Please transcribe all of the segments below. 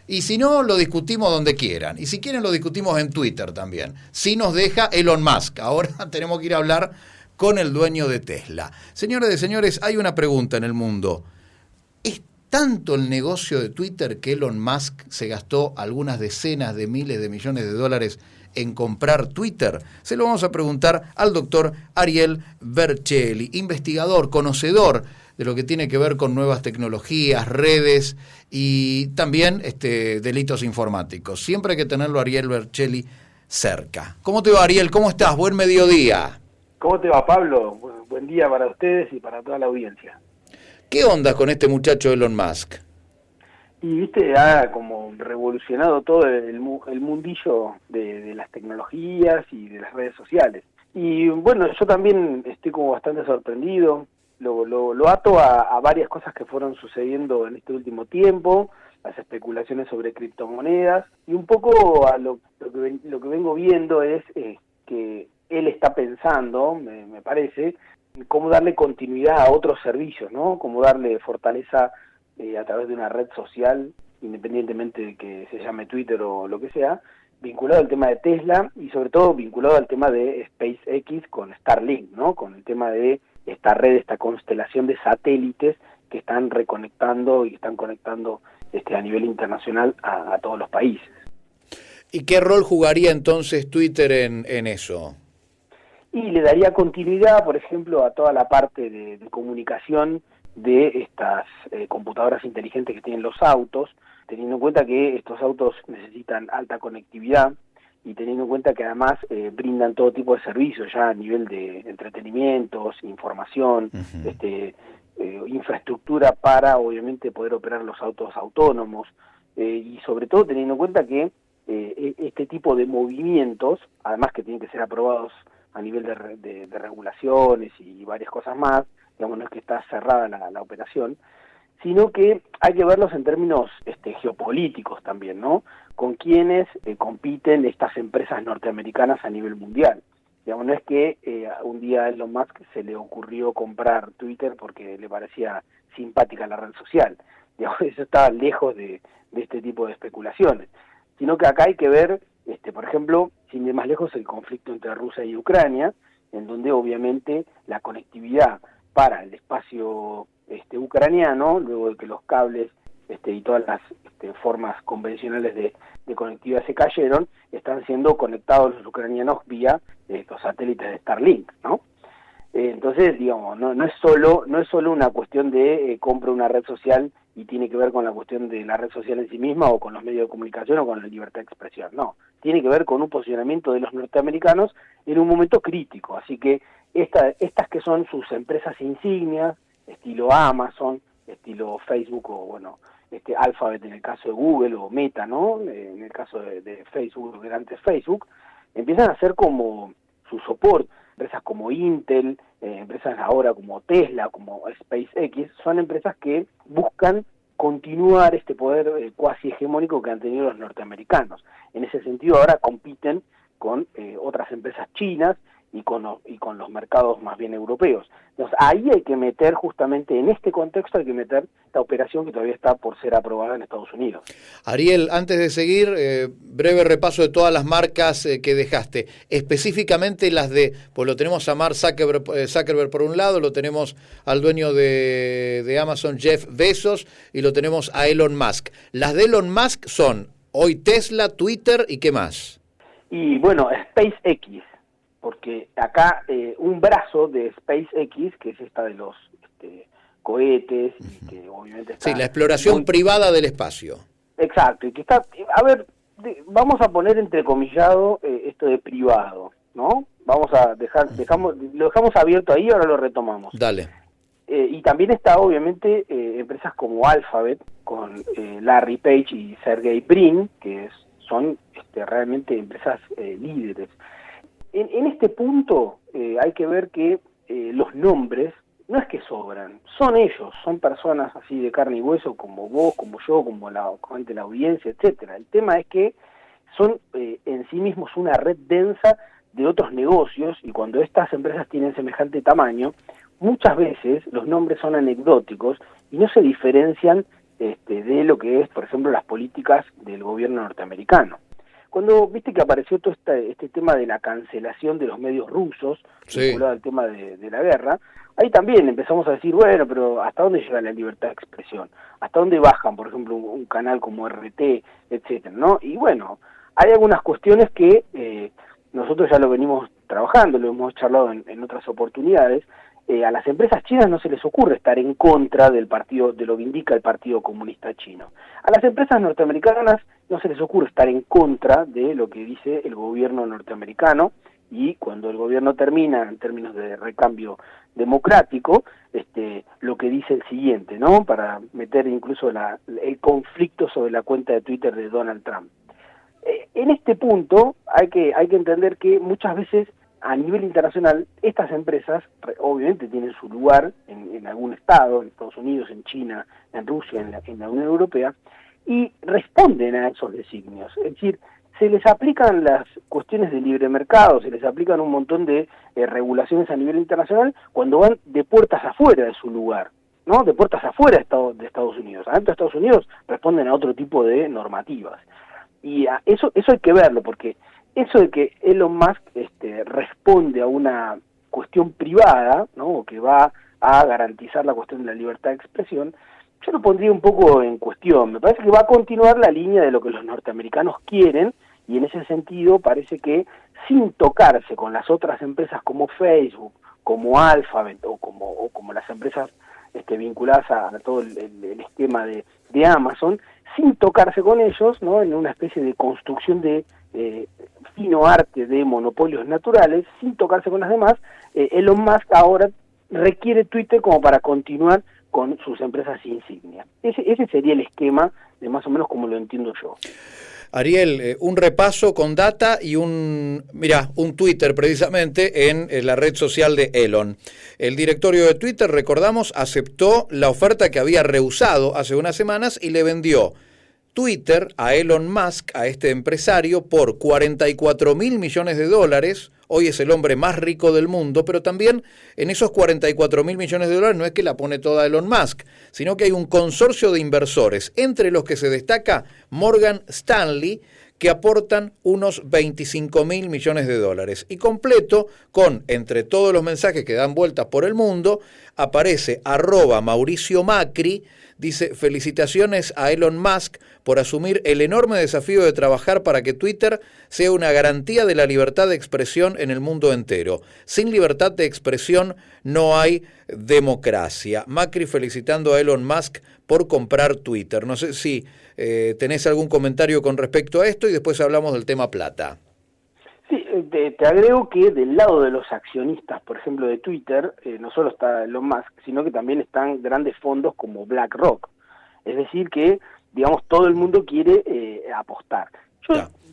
Y si no, lo discutimos donde quieran. Y si quieren, lo discutimos en Twitter también. Si nos deja Elon Musk. Ahora tenemos que ir a hablar con el dueño de Tesla. Señoras y señores, hay una pregunta en el mundo. ¿Es tanto el negocio de Twitter que Elon Musk se gastó algunas decenas de miles de millones de dólares en comprar Twitter? Se lo vamos a preguntar al doctor Ariel Vercelli, investigador, conocedor de lo que tiene que ver con nuevas tecnologías, redes y también delitos informáticos. Siempre hay que tenerlo a Ariel Vercelli cerca. ¿Cómo te va, Ariel? ¿Cómo estás? Buen mediodía. ¿Cómo te va, Pablo? Buen día para ustedes y para toda la audiencia. ¿Qué onda con este muchacho Elon Musk? Y viste, ha como revolucionado todo el mundillo de las tecnologías y de las redes sociales. Y bueno, yo también estoy como bastante sorprendido. Lo ato a varias cosas que fueron sucediendo en este último tiempo, las especulaciones sobre criptomonedas, y un poco a lo que vengo viendo es que él está pensando, me parece, cómo darle continuidad a otros servicios, ¿no? Cómo darle fortaleza a través de una red social, independientemente de que se llame Twitter o lo que sea, vinculado al tema de Tesla y sobre todo vinculado al tema de SpaceX con Starlink, ¿no? Con el tema de esta red, esta constelación de satélites que están reconectando y están conectando a nivel internacional a todos los países. ¿Y qué rol jugaría entonces Twitter en eso? Y le daría continuidad, por ejemplo, a toda la parte de comunicación de estas computadoras inteligentes que tienen los autos, teniendo en cuenta que estos autos necesitan alta conectividad y teniendo en cuenta que además brindan todo tipo de servicios ya a nivel de entretenimientos, información, infraestructura para obviamente poder operar los autos autónomos y sobre todo teniendo en cuenta que este tipo de movimientos, además que tienen que ser aprobados a nivel de regulaciones y varias cosas más, digamos, no es que está cerrada la operación, sino que hay que verlos en términos geopolíticos también, ¿no? Con quienes compiten estas empresas norteamericanas a nivel mundial. Digamos, no es que un día a Elon Musk se le ocurrió comprar Twitter porque le parecía simpática la red social. Digamos, eso está lejos de este tipo de especulaciones. Sino que acá hay que ver, por ejemplo, sin ir más lejos, el conflicto entre Rusia y Ucrania, en donde obviamente la conectividad para el espacio ucraniano, luego de que los cables y todas las formas convencionales de conectividad se cayeron, están siendo conectados los ucranianos vía los satélites de Starlink, ¿no? Entonces, digamos, no es solo una cuestión de compra una red social y tiene que ver con la cuestión de la red social en sí misma o con los medios de comunicación o con la libertad de expresión, no. Tiene que ver con un posicionamiento de los norteamericanos en un momento crítico. Así que estas que son sus empresas insignias, estilo Amazon, estilo Facebook o, bueno, Alphabet en el caso de Google o Meta, ¿no? En el caso de Facebook, que era antes Facebook, empiezan a ser como su soporte. Empresas como Intel, empresas ahora como Tesla, como SpaceX, son empresas que buscan continuar este poder cuasi hegemónico que han tenido los norteamericanos. En ese sentido ahora compiten con otras empresas chinas y con los mercados más bien europeos. Entonces ahí hay que meter, justamente en este contexto, hay que meter esta operación que todavía está por ser aprobada en Estados Unidos. Ariel, antes de seguir, breve repaso de todas las marcas que dejaste, específicamente las pues lo tenemos a Mark Zuckerberg por un lado, lo tenemos al dueño de Amazon, Jeff Bezos, y lo tenemos a Elon Musk. Las de Elon Musk son hoy Tesla, Twitter y ¿qué más? Y bueno, SpaceX, porque acá un brazo de SpaceX, que es esta de los cohetes, y que obviamente está... Sí, la exploración privada del espacio. Exacto, y que está... A ver, vamos a poner entrecomillado esto de privado, ¿no? Vamos a lo dejamos abierto ahí, ahora lo retomamos. Dale. Y también está, obviamente, empresas como Alphabet, con Larry Page y Sergey Brin, que son realmente empresas líderes. En este punto hay que ver que los nombres no es que sobran, son ellos, son personas así de carne y hueso como vos, como yo, como la audiencia, etcétera. El tema es que son en sí mismos una red densa de otros negocios y cuando estas empresas tienen semejante tamaño, muchas veces los nombres son anecdóticos y no se diferencian de lo que es, por ejemplo, las políticas del gobierno norteamericano. Cuando viste que apareció todo este tema de la cancelación de los medios rusos, vinculado al tema de la guerra, ahí también empezamos a decir, bueno, pero ¿hasta dónde llega la libertad de expresión? ¿Hasta dónde bajan, por ejemplo, un canal como RT, etcétera, ¿no? Y bueno, hay algunas cuestiones que nosotros ya lo venimos trabajando, lo hemos charlado en otras oportunidades. A las empresas chinas no se les ocurre estar en contra del partido, de lo que indica el Partido Comunista Chino. A las empresas norteamericanas no se les ocurre estar en contra de lo que dice el gobierno norteamericano, y cuando el gobierno termina, en términos de recambio democrático, lo que dice el siguiente, ¿no? Para meter incluso el conflicto sobre la cuenta de Twitter de Donald Trump. En este punto hay que entender que muchas veces a nivel internacional estas empresas obviamente tienen su lugar en algún estado, en Estados Unidos, en China, en Rusia, en la Unión Europea, y responden a esos designios. Es decir, se les aplican las cuestiones de libre mercado, se les aplican un montón de regulaciones a nivel internacional cuando van de puertas afuera de su lugar, ¿no? De puertas afuera de Estados Unidos. Adentro de Estados Unidos responden a otro tipo de normativas. Y eso hay que verlo, porque eso de que Elon Musk responde a una cuestión privada, ¿no? O que va a garantizar la cuestión de la libertad de expresión, yo lo pondría un poco en cuestión. Me parece que va a continuar la línea de lo que los norteamericanos quieren, y en ese sentido parece que sin tocarse con las otras empresas como Facebook, como Alphabet o como las empresas vinculadas a todo el esquema de Amazon, sin tocarse con ellos, ¿no? En una especie de construcción de fino arte de monopolios naturales, sin tocarse con las demás, Elon Musk ahora requiere Twitter como para continuar con sus empresas insignia. Ese sería el esquema de más o menos como lo entiendo yo. Ariel, un repaso con data y un Twitter precisamente en la red social de Elon. El directorio de Twitter, recordamos, aceptó la oferta que había rehusado hace unas semanas y le vendió Twitter a Elon Musk, a este empresario, por $44.000 millones. Hoy es el hombre más rico del mundo, pero también en esos $44.000 millones no es que la pone toda Elon Musk, sino que hay un consorcio de inversores, entre los que se destaca Morgan Stanley, que aportan unos $25.000 millones. Y completo con, entre todos los mensajes que dan vueltas por el mundo, aparece @Mauricio Macri. Dice: felicitaciones a Elon Musk por asumir el enorme desafío de trabajar para que Twitter sea una garantía de la libertad de expresión en el mundo entero. Sin libertad de expresión no hay democracia. Macri felicitando a Elon Musk por comprar Twitter. No sé si tenés algún comentario con respecto a esto y después hablamos del tema plata. Sí, te agrego que del lado de los accionistas, por ejemplo, de Twitter, no solo está Elon Musk, sino que también están grandes fondos como BlackRock. Es decir que, digamos, todo el mundo quiere apostar.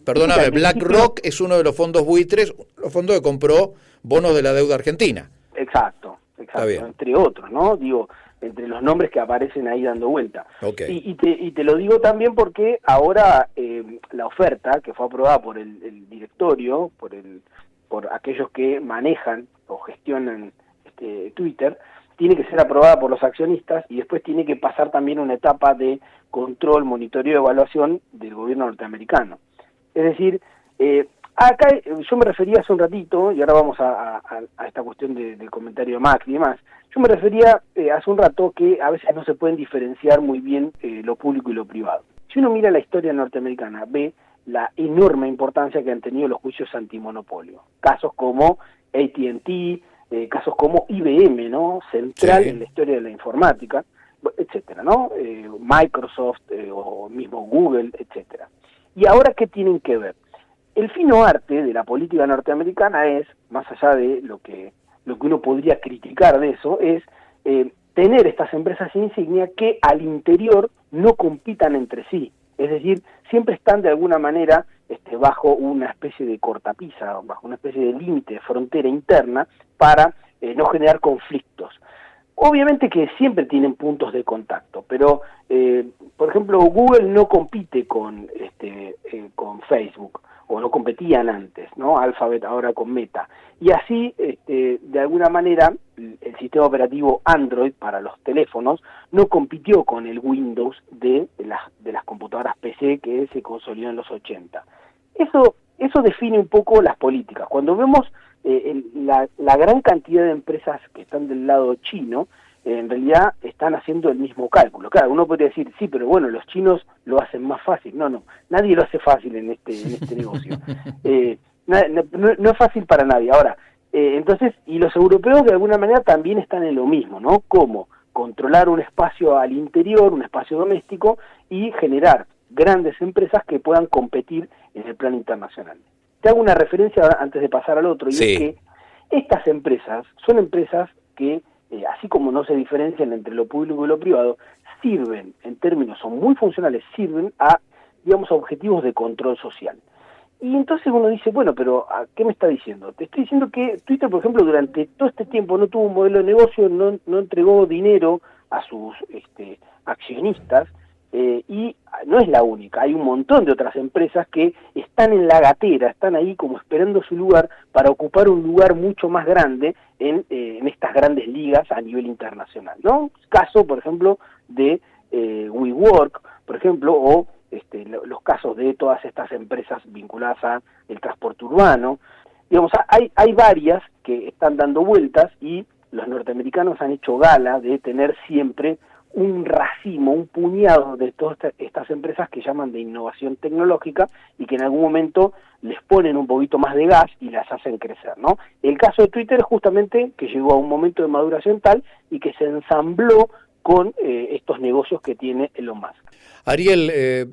Perdóname, BlackRock es uno de los fondos buitres, los fondos que compró bonos de la deuda argentina. Exacto, entre otros, ¿no? Digo, entre los nombres que aparecen ahí dando vuelta. Okay. Y te lo digo también porque ahora la oferta que fue aprobada por el directorio, por aquellos que manejan o gestionan Twitter, tiene que ser aprobada por los accionistas y después tiene que pasar también una etapa de control, monitoreo y evaluación del gobierno norteamericano. Es decir, acá yo me refería hace un ratito, y ahora vamos a esta cuestión del comentario de Macri y demás, yo me refería hace un rato que a veces no se pueden diferenciar muy bien lo público y lo privado. Si uno mira la historia norteamericana, ve la enorme importancia que han tenido los juicios antimonopolio. Casos como AT&T, casos como IBM, ¿no? Central en la historia de la informática, etcétera, ¿no? Microsoft o mismo Google, etcétera. ¿Y ahora qué tienen que ver? El fino arte de la política norteamericana es, más allá de lo que uno podría criticar de eso, es tener estas empresas insignia que al interior no compitan entre sí. Es decir, siempre están de alguna manera bajo una especie de cortapisa, bajo una especie de límite, de frontera interna, para no generar conflictos. Obviamente que siempre tienen puntos de contacto, pero, por ejemplo, Google no compite con Facebook, o no competían antes, ¿no? Alphabet ahora con Meta. Y así, de alguna manera, el sistema operativo Android para los teléfonos no compitió con el Windows de las computadoras PC que se consolidó en los 80. Eso define un poco las políticas. Cuando vemos la gran cantidad de empresas que están del lado chino, en realidad están haciendo el mismo cálculo. Claro, uno podría decir, sí, pero bueno, los chinos lo hacen más fácil. No, nadie lo hace fácil en este negocio. No es fácil para nadie. Ahora, entonces, y los europeos de alguna manera también están en lo mismo, ¿no? Como controlar un espacio al interior, un espacio doméstico, y generar grandes empresas que puedan competir en el plano internacional. Te hago una referencia ahora antes de pasar al otro, y sí. es que estas empresas son empresas que, así como no se diferencian entre lo público y lo privado, sirven, en términos, son muy funcionales, sirven a, digamos, a objetivos de control social. Y entonces uno dice, bueno, pero ¿qué me está diciendo? Te estoy diciendo que Twitter, por ejemplo, durante todo este tiempo no tuvo un modelo de negocio, no entregó dinero a sus accionistas, y no es la única, hay un montón de otras empresas que están en la gatera, están ahí como esperando su lugar para ocupar un lugar mucho más grande en estas grandes ligas a nivel internacional, ¿no? Caso, por ejemplo, de WeWork, por ejemplo, o los casos de todas estas empresas vinculadas al transporte urbano. Digamos, hay varias que están dando vueltas, y los norteamericanos han hecho gala de tener siempre un racimo, un puñado de todas estas empresas que llaman de innovación tecnológica y que en algún momento les ponen un poquito más de gas y las hacen crecer, ¿no? El caso de Twitter es justamente que llegó a un momento de maduración tal y que se ensambló con estos negocios que tiene Elon Musk. Ariel,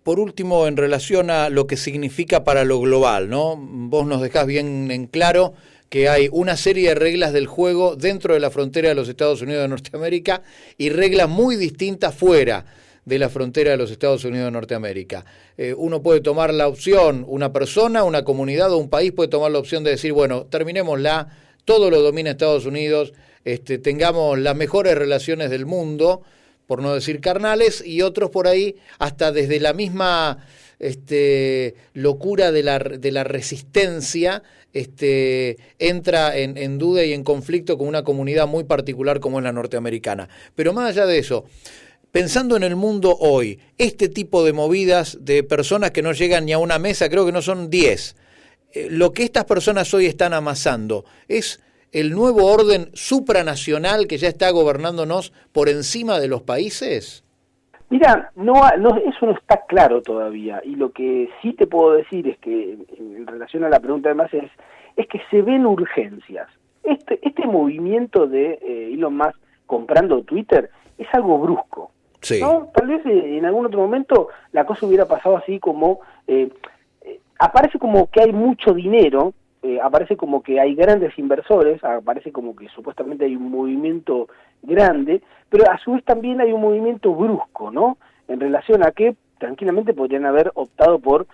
por último, en relación a lo que significa para lo global, ¿no? Vos nos dejás bien en claro que hay una serie de reglas del juego dentro de la frontera de los Estados Unidos de Norteamérica y reglas muy distintas fuera de la frontera de los Estados Unidos de Norteamérica. Uno puede tomar la opción, una persona, una comunidad o un país puede tomar la opción de decir, bueno, terminémosla, todo lo domina Estados Unidos, tengamos las mejores relaciones del mundo, por no decir carnales, y otros por ahí, hasta desde la misma locura de la resistencia, entra en duda y en conflicto con una comunidad muy particular como es la norteamericana. Pero más allá de eso, pensando en el mundo hoy, este tipo de movidas de personas que no llegan ni a una mesa, creo que no son 10, lo que estas personas hoy están amasando es el nuevo orden supranacional que ya está gobernándonos por encima de los países. Mira, eso no está claro todavía, y lo que sí te puedo decir es que, en relación a la pregunta además, es que se ven urgencias. Este movimiento de Elon Musk comprando Twitter es algo brusco, sí, ¿no? Tal vez en algún otro momento la cosa hubiera pasado así como, aparece como que hay mucho dinero, aparece como que hay grandes inversores, aparece como que supuestamente hay un movimiento grande, pero a su vez también hay un movimiento brusco, ¿no? En relación a que tranquilamente podrían haber optado por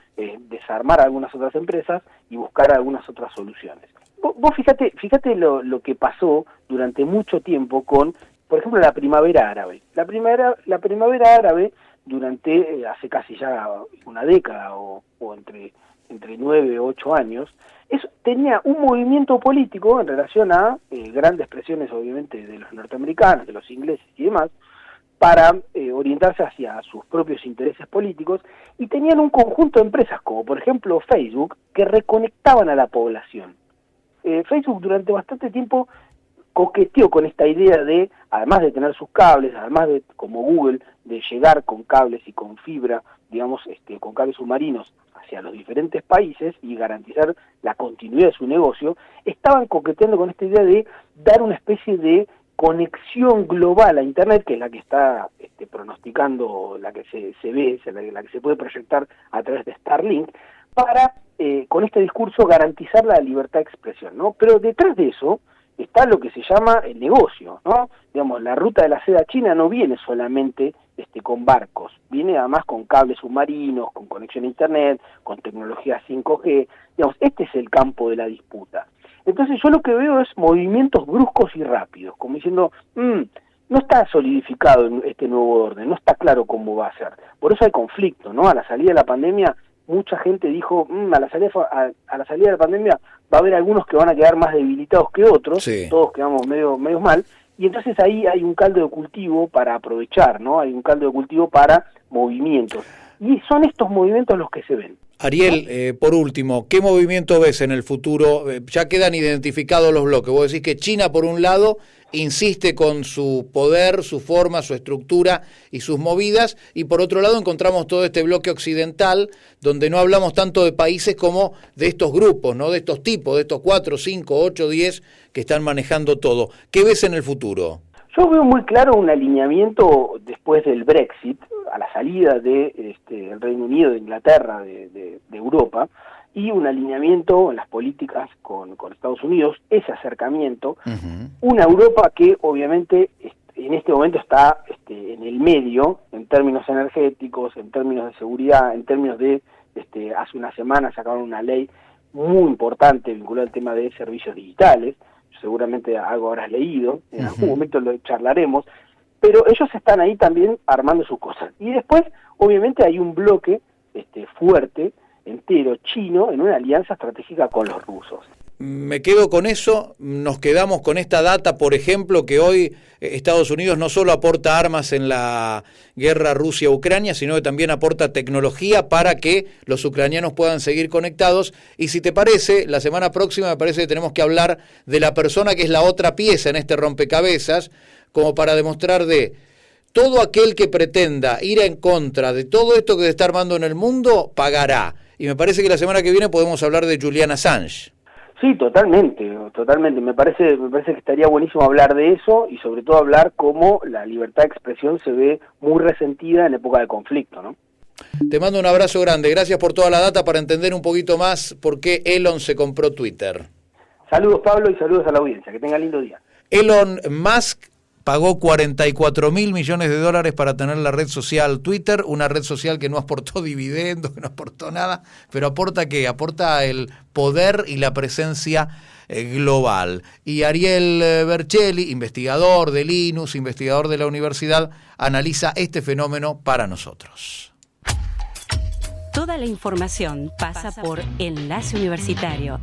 desarmar algunas otras empresas y buscar algunas otras soluciones. Vos fíjate lo que pasó durante mucho tiempo con, por ejemplo, la primavera árabe. La primavera árabe durante hace casi ya una década o entre 9 o 8 años, tenía un movimiento político en relación a grandes presiones, obviamente, de los norteamericanos, de los ingleses y demás, para orientarse hacia sus propios intereses políticos, y tenían un conjunto de empresas, como por ejemplo Facebook, que reconectaban a la población. Facebook durante bastante tiempo coqueteó con esta idea de, además de tener sus cables, además de, como Google, de llegar con cables y con fibra, digamos, con cables submarinos hacia los diferentes países y garantizar la continuidad de su negocio, estaban coqueteando con esta idea de dar una especie de conexión global a Internet, que es la que está pronosticando, la que se ve, la que se puede proyectar a través de Starlink, para, con este discurso, garantizar la libertad de expresión, ¿no? Pero detrás de eso está lo que se llama el negocio, ¿no? Digamos, la ruta de la seda china no viene solamente con barcos, viene además con cables submarinos, con conexión a Internet, con tecnología 5G, digamos, este es el campo de la disputa. Entonces yo lo que veo es movimientos bruscos y rápidos, como diciendo, no está solidificado este nuevo orden, no está claro cómo va a ser. Por eso hay conflicto, ¿no? A la salida de la pandemia, mucha gente dijo, a la salida de la pandemia va a haber algunos que van a quedar más debilitados que otros, sí. Todos quedamos medio mal, y entonces ahí hay un caldo de cultivo para aprovechar, ¿no? Hay un caldo de cultivo para movimientos, y son estos movimientos los que se ven. Ariel, por último, ¿qué movimiento ves en el futuro? Ya quedan identificados los bloques. Vos decís que China, por un lado, insiste con su poder, su forma, su estructura y sus movidas, y por otro lado encontramos todo este bloque occidental, donde no hablamos tanto de países como de estos grupos, ¿no? De estos tipos, de estos 4, 5, 8, 10 que están manejando todo. ¿Qué ves en el futuro? Yo veo muy claro un alineamiento después del Brexit, a la salida de el Reino Unido, de Inglaterra, de Europa, y un alineamiento en las políticas con Estados Unidos, ese acercamiento, una Europa que obviamente en este momento está en el medio, en términos energéticos, en términos de seguridad, en términos de, hace una semana sacaron una ley muy importante vinculada al tema de servicios digitales, seguramente algo habrás leído, en algún momento lo charlaremos, pero ellos están ahí también armando sus cosas. Y después, obviamente, hay un bloque fuerte, entero, chino, en una alianza estratégica con los rusos. Me quedo con eso, nos quedamos con esta data, por ejemplo, que hoy Estados Unidos no solo aporta armas en la guerra Rusia-Ucrania, sino que también aporta tecnología para que los ucranianos puedan seguir conectados. Y si te parece, la semana próxima me parece que tenemos que hablar de la persona que es la otra pieza en este rompecabezas, como para demostrar de todo aquel que pretenda ir en contra de todo esto que se está armando en el mundo, pagará. Y me parece que la semana que viene podemos hablar de Julian Assange. Sí, totalmente. Me parece que estaría buenísimo hablar de eso y sobre todo hablar cómo la libertad de expresión se ve muy resentida en época de conflicto, ¿no? Te mando un abrazo grande. Gracias por toda la data para entender un poquito más por qué Elon se compró Twitter. Saludos, Pablo, y saludos a la audiencia. Que tenga lindo día. Elon Musk pagó $44.000 millones para tener la red social Twitter, una red social que no aportó dividendos, que no aportó nada, pero ¿aporta qué? Aporta el poder y la presencia global. Y Ariel Berchelli, investigador de Linus, investigador de la universidad, analiza este fenómeno para nosotros. Toda la información pasa por Enlace Universitario.